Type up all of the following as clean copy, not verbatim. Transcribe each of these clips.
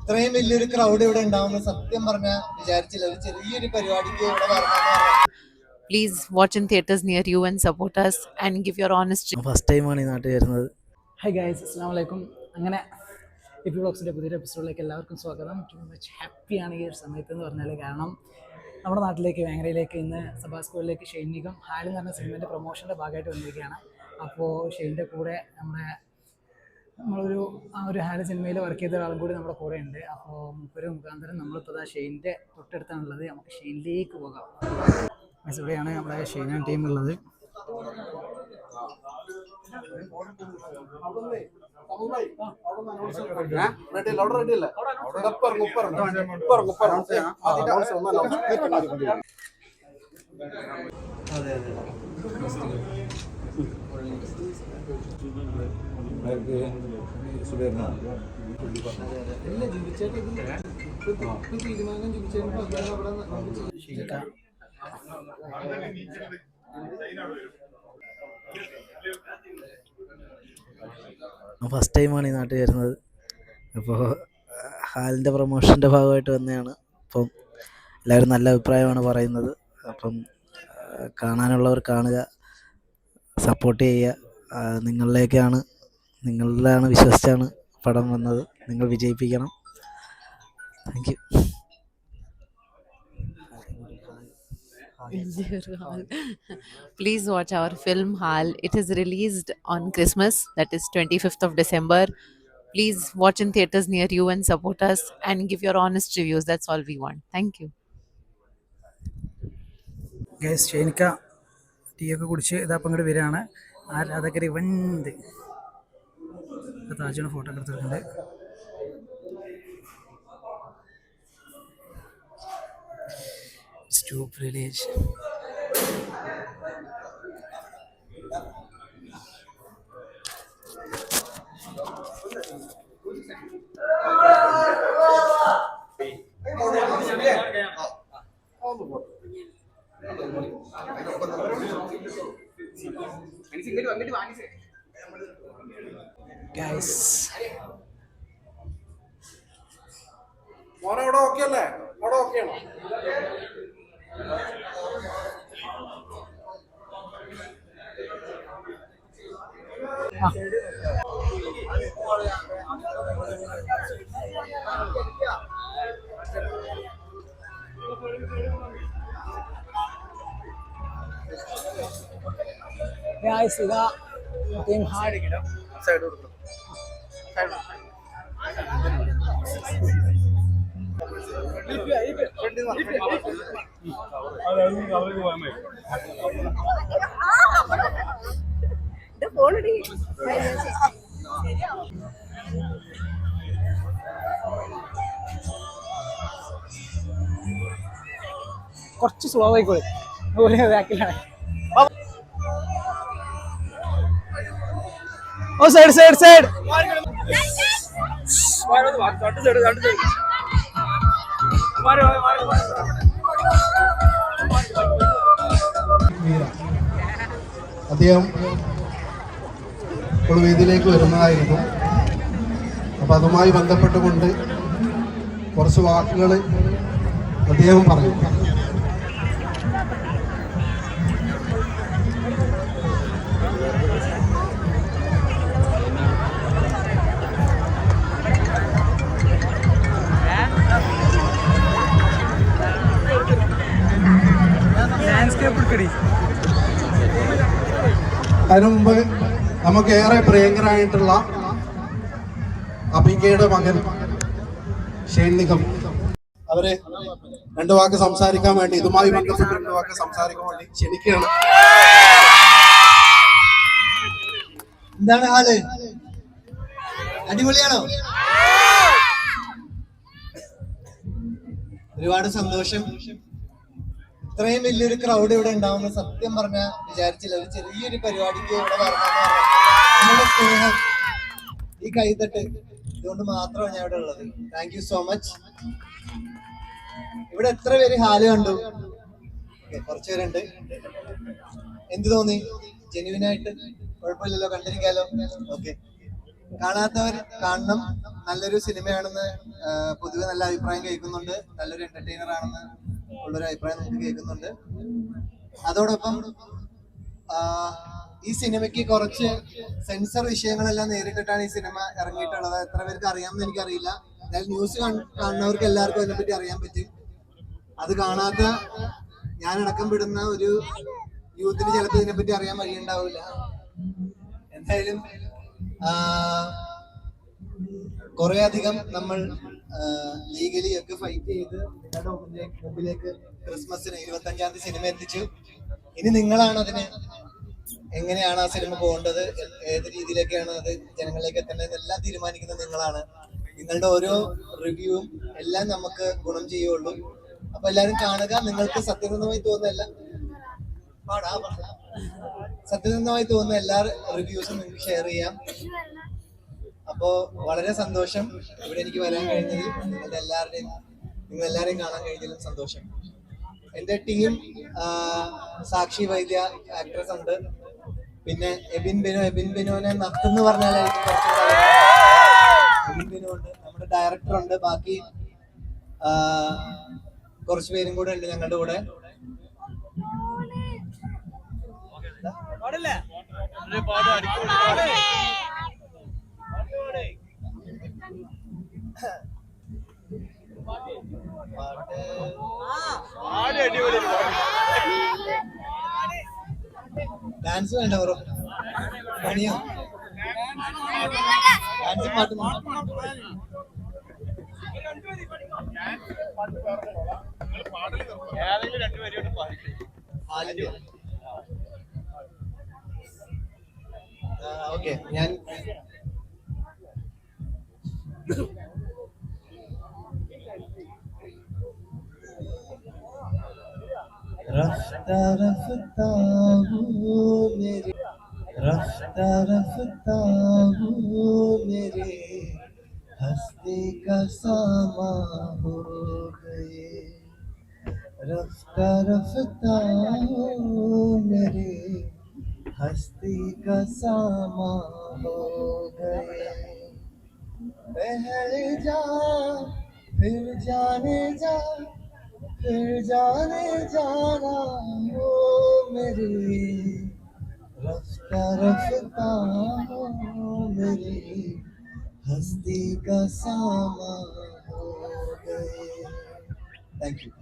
ഇത്രയും വലിയൊരു ക്രൗഡ് ഇവിടെ ഉണ്ടാവുന്ന സത്യം പറഞ്ഞാൽ വിചാരിച്ചില്ല. ഒരു ചെറിയൊരു പരിപാടിക്ക് ഇവിടെ വരണമെന്ന്. Please watch in theaters near you and support us and give your honest. First ടൈമാണ് ഈ നാട്ടിൽ വരുന്നത്. ഹൈ ഗൈസ്, അസ്സാം വലൈക്കും. അങ്ങനെ ഇപ്പി വ്ളോഗ്സിൻ്റെ പുതിയൊരു എപ്പിസോഡിലേക്ക് എല്ലാവർക്കും സ്വാഗതം. ടു മച്ച് ഹാപ്പിയാണ് ഈ ഒരു സമയത്ത് എന്ന് പറഞ്ഞാൽ, കാരണം നമ്മുടെ നാട്ടിലേക്ക് വേങ്ങരയിലേക്ക് ഇന്ന് സബാസ്കോയിലേക്ക് ഷെയ്ൻ നിഗം ഹാൽ എന്ന് പറഞ്ഞ സിനിമേൻ്റെ പ്രൊമോഷൻ്റെ ഭാഗമായിട്ട് വന്നിരിക്കുകയാണ്. അപ്പോൾ ഷെയ്ൻ്റെ കൂടെ നമ്മളൊരു ഹാൽ സിനിമയിൽ വർക്ക് ചെയ്ത ഒരാളും കൂടി നമ്മുടെ കൂടെ ഉണ്ട്. അപ്പോൾ മുപ്പൊരു മുഖാന്തരം നമ്മളിപ്പോൾ ഷെയ്ൻ്റെ തൊട്ടടുത്താണുള്ളത്. നമുക്ക് ഷെയ്നിലേക്ക് പോകാം. ഇവിടെയാണ് നമ്മുടെ ഷെയ്ന ടീം ഉള്ളത്. ഫസ്റ്റ് ടൈമാണ് ഈ നാട്ടിൽ വരുന്നത്. അപ്പോൾ ഹാലിൻ്റെ പ്രൊമോഷൻ്റെ ഭാഗമായിട്ട് വന്നതാണ്. അപ്പം എല്ലാവരും നല്ല അഭിപ്രായമാണ് പറയുന്നത്. അപ്പം കാണാനുള്ളവർ കാണുക, സപ്പോർട്ട് ചെയ്യുക. നിങ്ങളിലാണ് വിശ്വസിച്ചാണ് പടം വന്നത്. നിങ്ങൾ വിജയിപ്പിക്കണം. Thank you. Please watch our film Hal. It is released on Christmas, that is 25th of December. Please watch in theaters near you and support us and give your honest reviews. That's all we want. Thank you. Guys, ഷെയ്നിക്ക tea ഒക്കെ കുടിച്ച് ഇതപ്പം ഇങ്ങോട്ട് വരികയാണ്. ആരാധകർ വണ്ട് താജുവിന് photo ഒക്കെ എടുത്തിട്ടുണ്ട്. It's too privilege. Guys, മോനെ അവിടെ ഓക്കെ അല്ലേ? അവിടെ ഓക്കെ ആണോ? ഗൈസ്, ഇതാ ടീം ഹാൾ. സൈഡ് കൊടുക്കണം. കുറച്ച് സ്ലോ ആയിക്കോളെ, ബാക്കിലാണ്. ഓ സൈഡ് സൈഡ് സൈഡ്. അദ്ദേഹം ഇപ്പോൾ വേദിയിലേക്ക് വരുന്നതായിരുന്നു. അപ്പം അതുമായി ബന്ധപ്പെട്ടുകൊണ്ട് കുറച്ച് വാക്കുകൾ അദ്ദേഹം പറയും. അതിനു മുമ്പ് നമുക്ക് ഏറെ പ്രിയങ്കരായിട്ടുള്ള അബികയുടെ മകൻ ഷെയ്ൻ നിഗം അവരെ രണ്ടു വാക്ക് സംസാരിക്കാൻ വേണ്ടി, ഇതുമായി ബന്ധപ്പെട്ട് രണ്ടു വാക്ക് സംസാരിക്കാൻ വേണ്ടി ക്ഷണിക്കുകയാണ്. എന്താണ് ഹാല്? അടിപൊളിയാണോ? ഒരുപാട് സന്തോഷം. ഇത്രയും വലിയൊരു ക്രൗഡ് ഇവിടെ ഉണ്ടാവുന്ന സത്യം പറഞ്ഞാൽ വിചാരിച്ചില്ല. ഒരു ചെറിയൊരു പരിപാടിക്ക് ഇവിടെ വരണമെന്ന് സ്നേഹം, ഈ കൈതട്ട്, ഇതുകൊണ്ട് മാത്രമാണ് ഞാൻ ഇവിടെ ഉള്ളത്. Thank you so much. ഇവിടെ എത്ര പേര് ഹാല് കണ്ടു? കുറച്ചുപേരുണ്ട്. എന്ത് തോന്നി? ജെന്യുവിനായിട്ട് കുഴപ്പമില്ലല്ലോ, കണ്ടിരിക്കാലോ. ഓക്കെ, കാണാത്തവർ കാണണം. നല്ലൊരു സിനിമയാണെന്ന് പൊതുവെ നല്ല അഭിപ്രായം കേൾക്കുന്നുണ്ട്. നല്ലൊരു എന്റർടൈനർ ആണെന്ന് ഉള്ളൊരു അഭിപ്രായം നമുക്ക് കേൾക്കുന്നുണ്ട്. അതോടൊപ്പം ഈ സിനിമയ്ക്ക് കുറച്ച് സെൻസർ വിഷയങ്ങളെല്ലാം നേരിട്ടിട്ടാണ് ഈ സിനിമ ഇറങ്ങിയിട്ടുള്ളത്. എത്ര പേർക്ക് അറിയാമെന്ന് എനിക്കറിയില്ല. എന്തായാലും ന്യൂസ് കാണുന്നവർക്ക് എല്ലാവർക്കും അതിനെപ്പറ്റി അറിയാൻ പറ്റും. അത് കാണാത്ത ഞാനടക്കം പെടുന്ന ഒരു യൂത്തിന് ചിലപ്പോൾ ഇതിനെപ്പറ്റി അറിയാൻ വഴിയുണ്ടാവില്ല. എന്തായാലും കുറെ അധികം നമ്മൾ ലീഗലി ഒക്കെ ഫൈറ്റ് ചെയ്ത് നിങ്ങളുടെ മുമ്പിലേക്ക് ക്രിസ്മസിന് 25-ാം തീയതി സിനിമ എത്തിച്ചു. ഇനി നിങ്ങളാണ് അതിന് എങ്ങനെയാണ് ആ സിനിമ പോകേണ്ടത്, ഏത് രീതിയിലേക്കാണ് അത് ജനങ്ങളിലേക്ക് എത്തേണ്ടത് എല്ലാം തീരുമാനിക്കുന്നത് നിങ്ങളാണ്. നിങ്ങളുടെ ഓരോ റിവ്യൂവും എല്ലാം നമുക്ക് ഗുണം ചെയ്യുള്ളൂ. അപ്പൊ എല്ലാവരും കാണുക. നിങ്ങൾക്ക് സത്യസന്ധമായി തോന്നുന്ന എല്ലാ റിവ്യൂസും നിങ്ങൾക്ക് ഷെയർ ചെയ്യാം. അപ്പോ വളരെ സന്തോഷം ഇവിടെ എനിക്ക് വരാൻ കഴിഞ്ഞതിൽ, നിങ്ങൾ എല്ലാവരെയും കാണാൻ കഴിഞ്ഞതിലും സന്തോഷം. എന്റെ ടീം സാക്ഷി വൈദ്യ ആക്ട്രസ് ഉണ്ട്, പിന്നെ എബിൻ ബിനോനെ നത്തെന്ന് പറഞ്ഞാലായിരിക്കും കുറച്ചുകൂടെ. എബിൻ ബിനോ ഉണ്ട്, നമ്മുടെ ഡയറക്ടർ ഉണ്ട്, ബാക്കി കുറച്ച് പേരും കൂടെ ഉണ്ട് ഞങ്ങളുടെ കൂടെ. ഡാൻസ് വേണ്ട, പണിയോ ഡാൻസ് പാട്ട് ഓക്കെ. ഞാൻ रफ्ता रफ्ता हूँ मेरे, रफ्ता रफ्ता हूँ मेरे, हस्ती का सामा हो गए। रफ्ता रफ्ता हूँ मेरे, हस्ती का सामा हो गए। पहल जा फिर जाने जा, फिर जाने जाना हो मेरी, रफ्ता रफ्ता हो मेरी, हस्ती का सामा हो गए। Thank you.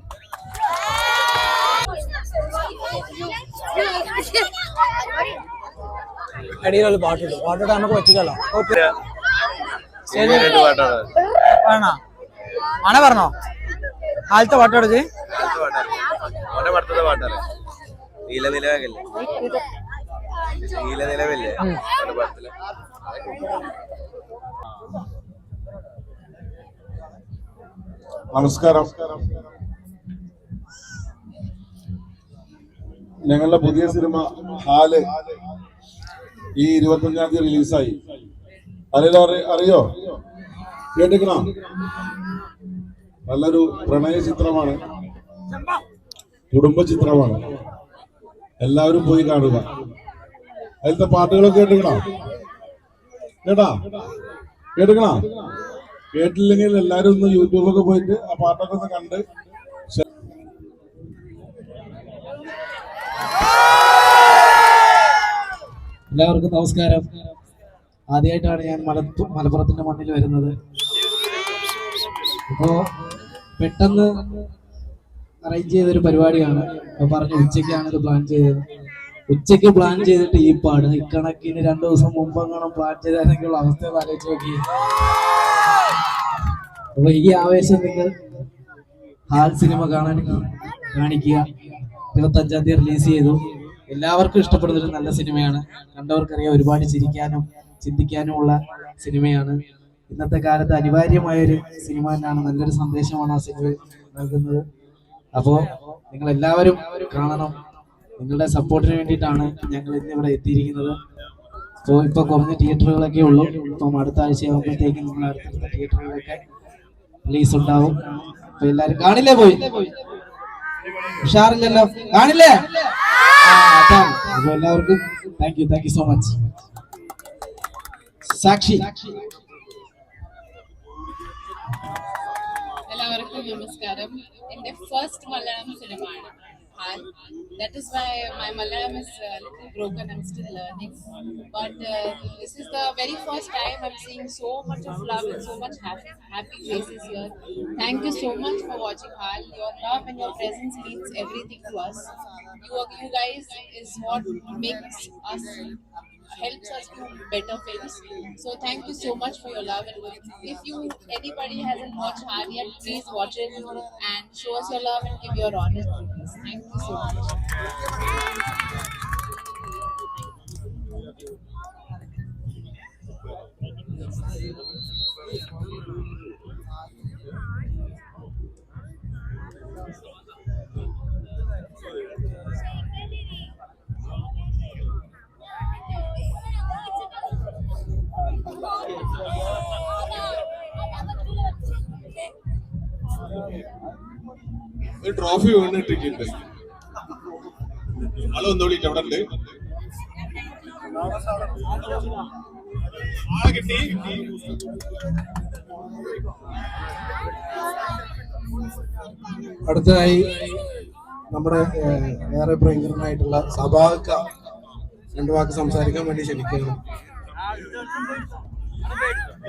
അടിയിലൊരു പാട്ടിട്ടു നമുക്ക് പറ്റില്ലല്ലോ. ആണോ ആണോ പറഞ്ഞോ? ആദ്യത്തെ പാട്ടോടച്ച് നമസ്കാരം. ഞങ്ങളുടെ പുതിയ സിനിമ ഹാല് ഈ 25-ാം തീയതി റിലീസായി. അറിയോ? കേട്ടിക്കണോ? നല്ലൊരു പ്രണയ ചിത്രമാണ്, കുടുംബ ചിത്രമാണ്. എല്ലാവരും പോയി കാണുക. അതിലത്തെ പാട്ടുകളൊക്കെ കേട്ടിക്കണോ? കേട്ടില്ലെങ്കിൽ എല്ലാവരും ഒന്ന് യൂട്യൂബൊക്കെ പോയിട്ട് ആ പാട്ടൊക്കെ ഒന്ന് കണ്ട്. എല്ലാവർക്കും നമസ്കാരം. ആദ്യമായിട്ടാണ് ഞാൻ മലപ്പുറത്തിന്റെ മണ്ണിൽ വരുന്നത്. അപ്പോ പെട്ടെന്ന് അറേഞ്ച് ചെയ്തൊരു പരിപാടിയാണ്. അപ്പൊ പറഞ്ഞു ഉച്ചയ്ക്കാണ് ഇത് പ്ലാൻ ചെയ്തത്. ഉച്ചയ്ക്ക് പ്ലാൻ ചെയ്തിട്ട് ഈ പാട് ഇക്കണക്കിന് 2 ദിവസം മുമ്പെങ്ങനെ പ്ലാൻ ചെയ്താലെങ്കിലുള്ള അവസ്ഥ ആലോചിച്ച് നോക്കി. അപ്പൊ ഈ ആവേശം നിങ്ങൾ ഹാൽ സിനിമ കാണിക്കുക. 25-ാം തീയതി റിലീസ് ചെയ്തു. എല്ലാവർക്കും ഇഷ്ടപ്പെടുന്നൊരു നല്ല സിനിമയാണ്. കണ്ടവർക്കറിയാം, ഒരുപാട് ചിരിക്കാനും ചിന്തിക്കാനുമുള്ള സിനിമയാണ്. ഇന്നത്തെ കാലത്ത് അനിവാര്യമായൊരു സിനിമ തന്നെയാണ്. നല്ലൊരു സന്ദേശമാണ് ആ സിനിമ നൽകുന്നത്. അപ്പോൾ നിങ്ങൾ എല്ലാവരും കാണണം. നിങ്ങളുടെ സപ്പോർട്ടിന് വേണ്ടിയിട്ടാണ് ഞങ്ങൾ ഇന്നിവിടെ എത്തിയിരിക്കുന്നത്. അപ്പോൾ ഇപ്പൊ കുറഞ്ഞ തിയേറ്ററുകളൊക്കെ ഉള്ളൂ. ഇപ്പം അടുത്ത ആഴ്ചയാകുമ്പോഴത്തേക്ക് നിങ്ങൾ അടുത്തടുത്ത തിയേറ്ററുകളൊക്കെ റിലീസ് ഉണ്ടാവും. അപ്പൊ എല്ലാരും കാണില്ലേ? പോയി ഉഷാറില്ലല്ലോ, കാണില്ലേ? അതാണ്. അപ്പൊ എല്ലാവർക്കും താങ്ക് യു സോ മച്ച്. സാക്ഷി. എല്ലാവർക്കും നമസ്കാരം. എൻ്റെ ഫസ്റ്റ് മലയാളം സിനിമയാണ് ഹാൽ. That is why my Malayalam is a little broken. I'm still learning. But this is the very first time I'm seeing so much of love and so much happy faces here. Thank you so much for watching Hal. Your love and your presence means everything to us. You guys is what makes us, helps us do better films. So thank you so much for your love. And if anybody hasn't watched Hal yet, please watch it and show us your love and give your honest reviews. Thank you so much. ഒരു trophy വീണിട്ടിട്ടുണ്ട്. ആള് വന്നോളിട്ട് അവിടെ ഉണ്ട്. ആളെ കിട്ടി. അടുത്തതായി നമ്മുടെ വേറെ പ്രിയങ്കരനായിട്ടുള്ള സഭാക 2 വാക്ക് സംസാരിക്കാൻ വേണ്ടി ക്ഷണിക്കുകയാണ്.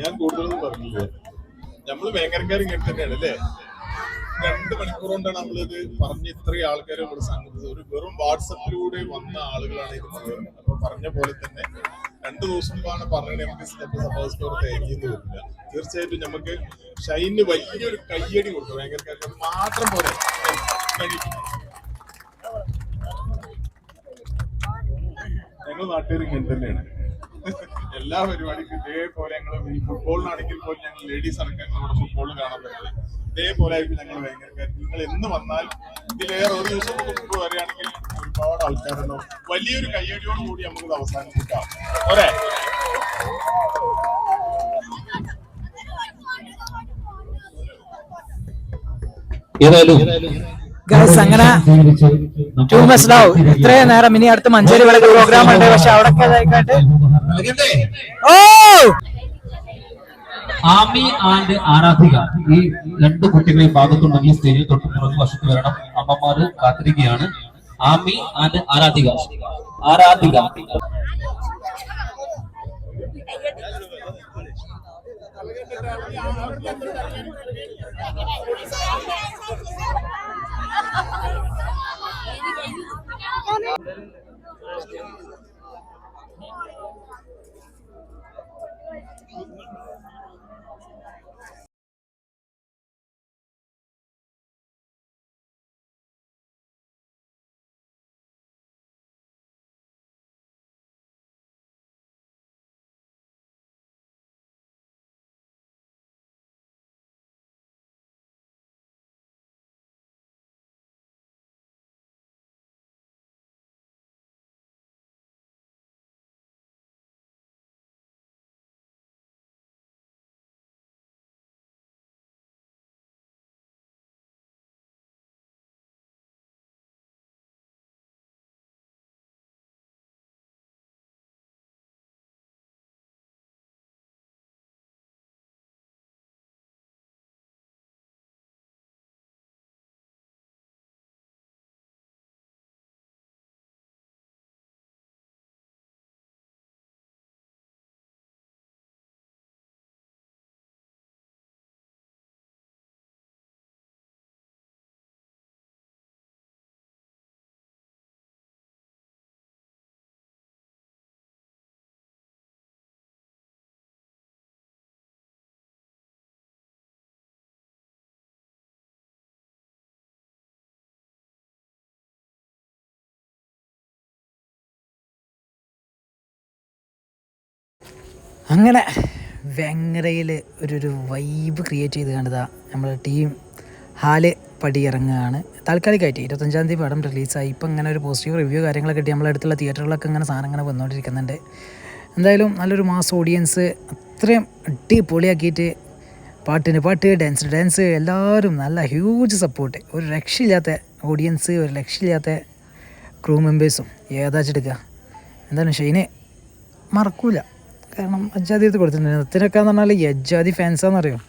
ഞാൻ കൂടുതലൊന്നും പറഞ്ഞില്ല. നമ്മള് ഭയങ്കരക്കാരും ഇങ്ങനെ തന്നെയാണ് അല്ലേ. 2 മണിക്കൂർ കൊണ്ടാണ് നമ്മളിത് പറഞ്ഞ് ഇത്രയും ആൾക്കാരെ ഇവിടെ സംഘടിച്ചത്. ഒരു വെറും വാട്സപ്പിലൂടെ വന്ന ആളുകളാണ് ഇത് മുഴുവൻ. അപ്പൊ പറഞ്ഞ പോലെ തന്നെ 2 ദിവസം മുമ്പാണ് പറഞ്ഞത് നമുക്ക് സഭാസ്കോർ തേങ്ങിയെന്ന് വരില്ല. തീർച്ചയായിട്ടും നമുക്ക് ഷൈന് വലിയൊരു കയ്യടി കൊടുക്കും. ഭയങ്കരക്കാർക്ക് മാത്രം പോലെ ഞങ്ങൾ നാട്ടുകാർ ഇങ്ങനെ തന്നെയാണ്. എല്ലാ പരിപാടിക്കും ഇതേപോലെ ഞങ്ങൾ ഈ ഫുട്ബോളിനാണെങ്കിൽ പോലും ഞങ്ങൾ ലേഡീസ് അടക്കം ഞങ്ങളുടെ ഫുട്ബോൾ കാണാൻ പറ്റില്ല. ഇതേപോലെ ആയിരിക്കും ഞങ്ങൾ ഭയങ്കര. നിങ്ങൾ എന്ന് വന്നാൽ ഇതിലേറെ ഒരു ദിവസം മുമ്പ് വരികയാണെങ്കിൽ ഒരുപാട് ആൾക്കാരുണ്ടാവും. വലിയൊരു കയ്യടിയോട് കൂടി നമുക്കിത് അവസാനിപ്പിക്കാം. പോരെ? ഗൈസ് അങ്ങനെ ടു മച്ച് ലവ്. ഇത്രയും നേരം ഇനി അടുത്ത് മഞ്ചേരി വിളക്ക് പ്രോഗ്രാം ഉണ്ട്. പക്ഷെ അവിടെ ആമി ആൻഡ് ആരാധിക ഈ 2 കുട്ടികളെ ഭാഗത്തുണ്ടെങ്കിൽ സ്റ്റേജിൽ തൊട്ട് പുറകു വശത്ത് വരണം. അമ്മമാര് കാത്തിരിക്കുകയാണ്. ആമി ആൻഡ് ആരാധിക. ആരാധിക അങ്ങനെ വെങ്ങരയിൽ ഒരു വൈബ് ക്രിയേറ്റ് ചെയ്ത് കണ്ടതാ നമ്മുടെ ടീം ഹാല് പടിയിറങ്ങുകയാണ്. താൽക്കാലികമായിട്ട് 25-ാം തീയതി പടം റിലീസായി. ഇപ്പം ഇങ്ങനെ ഒരു പോസിറ്റീവ് റിവ്യൂ കാര്യങ്ങളൊക്കെ കിട്ടി. നമ്മളെ അടുത്തുള്ള തിയേറ്ററുകളൊക്കെ ഇങ്ങനെ സാധനം ഇങ്ങനെ വന്നുകൊണ്ടിരിക്കുന്നുണ്ട്. എന്തായാലും നല്ലൊരു മാസ് ഓഡിയൻസ് അത്രയും അടിപൊളിയാക്കിയിട്ട് പാട്ട് ഡാൻസ് എല്ലാവരും നല്ല ഹ്യൂജ് സപ്പോർട്ട്. ഒരു രക്ഷയില്ലാത്ത ഓഡിയൻസ്, ഒരു രക്ഷയില്ലാത്ത ക്രൂ മെമ്പേഴ്സും ഏതാച്ചെടുക്കുക. എന്താണ് ഷൈനെ മറക്കൂല. കാരണം അജാതി എടുത്ത് കൊടുത്തിട്ടുണ്ട്. നൃത്തനൊക്കെ എന്ന് പറഞ്ഞാൽ ഈ അജാതി ഫാൻസാണെന്നറിയോ.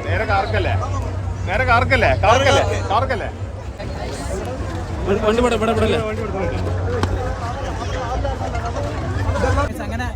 നേരെ കാർക്കല്ലേ നേരെ കാർക്കല്ലേ കാർക്കല്ലേ കാർക്കല്ലേ അങ്ങനെ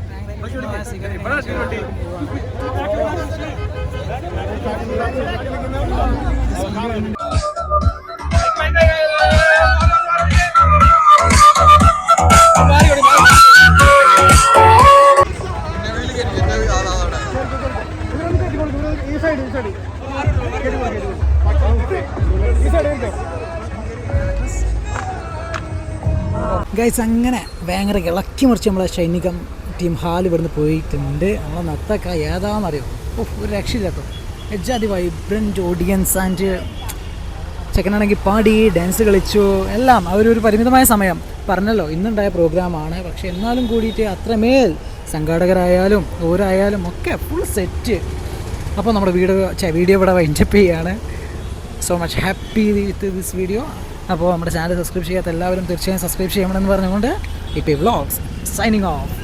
ഗൈസ് അങ്ങനെ ഭയങ്കര ഇളക്കി മറിച്ച് നമ്മളെ സൈനികം ടീം ഹാൾ ഇവിടുന്ന് പോയിട്ടുണ്ട്. നമ്മളെ നത്തക്ക ഏതാണെന്നറിയോ, ഒരു രക്ഷയില്ല കേട്ടോ. എജ്ജാതി വൈബ്രൻറ്റ് ഓഡിയൻസ് ആൻഡ് ചെക്കനാണെങ്കിൽ പാടി ഡാൻസ് കളിച്ചു എല്ലാം. അവരൊരു പരിമിതമായ സമയം പറഞ്ഞല്ലോ ഇന്നുണ്ടായ പ്രോഗ്രാമാണ്, പക്ഷെ എന്നാലും കൂടിയിട്ട് അത്രമേൽ സംഘാടകരായാലും ഓരായാലും ഒക്കെ ഫുൾ സെറ്റ്. അപ്പോൾ നമ്മുടെ വീഡിയോ ഇവിടെ വൈൻഡപ്പ് ചെയ്യാണ്. So much happy with this video. അപ്പോൾ നമ്മുടെ ചാനൽ സബ്സ്ക്രൈബ് ചെയ്യാത്ത എല്ലാവരും തീർച്ചയായും സബ്സ്ക്രൈബ് ചെയ്യണമെന്ന് പറഞ്ഞുകൊണ്ട് ഇപ്പോൾ വ്ളോഗ്സ് സൈനിങ് ഓഫ്.